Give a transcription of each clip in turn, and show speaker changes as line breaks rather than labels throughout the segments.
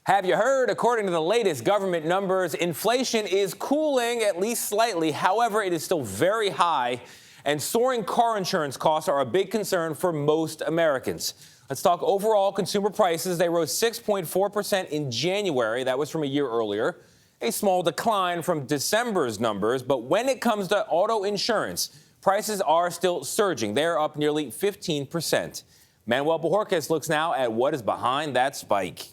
Have you heard? According to the latest government numbers, inflation is cooling, at least slightly. However, it is still very high, and soaring car insurance costs are a big concern for most Americans. Let's talk overall consumer prices. They rose 6.4% in January. That was from a year earlier. A small decline from December's numbers. But when it comes to auto insurance, prices are still surging. They're up nearly 15%. Manuel Bojorquez looks now at what is behind that spike.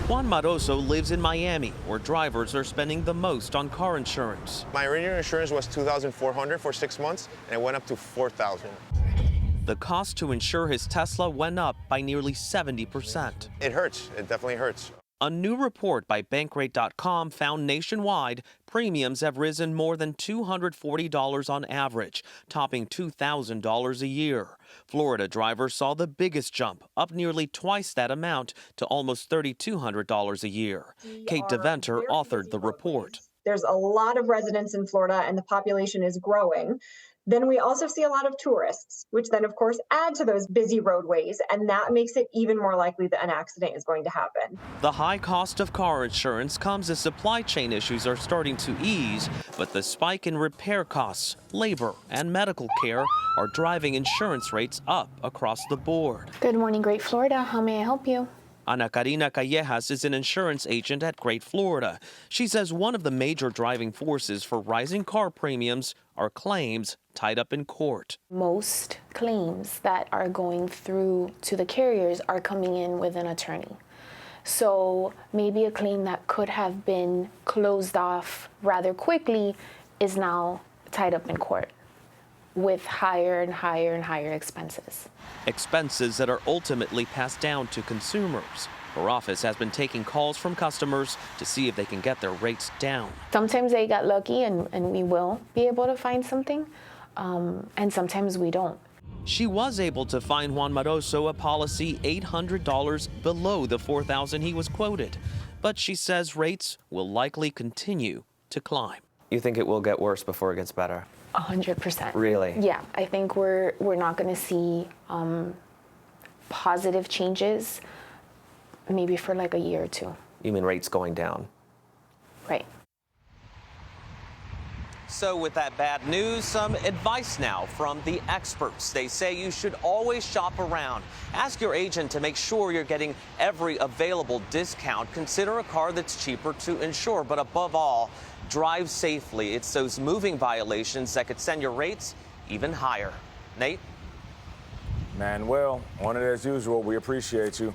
Juan Maroso lives in Miami, where drivers are spending the most on car insurance.
My original insurance was $2,400 for 6 months, and it went up to $4,000.
The cost to insure his Tesla went up by nearly 70%.
It hurts. It definitely hurts.
A new report by Bankrate.com found nationwide premiums have risen more than $240 on average, topping $2,000 a year. Florida drivers saw the biggest jump, up nearly twice that amount to almost $3,200 a year. Kate DeVenter authored the report.
There's a lot of residents in Florida and the population is growing. Then we also see a lot of tourists, which then, of course, add to those busy roadways, and that makes it even more likely that an accident is going to happen.
The high cost of car insurance comes as supply chain issues are starting to ease, but the spike in repair costs, labor, and medical care are driving insurance rates up across the board.
Good morning, Great Florida. How may I help you?
Ana Karina Callejas is an insurance agent at Great Florida. She says one of the major driving forces for rising car premiums are claims tied up in court.
Most claims that are going through to the carriers are coming in with an attorney. So maybe a claim that could have been closed off rather quickly is now tied up in court with higher and higher and higher expenses.
Expenses that are ultimately passed down to consumers. Her office has been taking calls from customers to see if they can get their rates down.
Sometimes they got lucky and we will be able to find something, and sometimes we don't.
She was able to find Juan Maroso a policy $800 below the $4,000 he was quoted. But she says rates will likely continue to climb.
You think it will get worse before it gets better?
100%.
Really?
Yeah, I think we're not going to see positive changes maybe for like a year or two.
You mean rates going down?
Right.
So with that bad news, some advice now from the experts. They say you should always shop around. Ask your agent to make sure you're getting every available discount. Consider a car that's cheaper to insure, but above all, drive safely. It's those moving violations that could send your rates even higher. Nate?
Manuel, on it as usual. We appreciate you.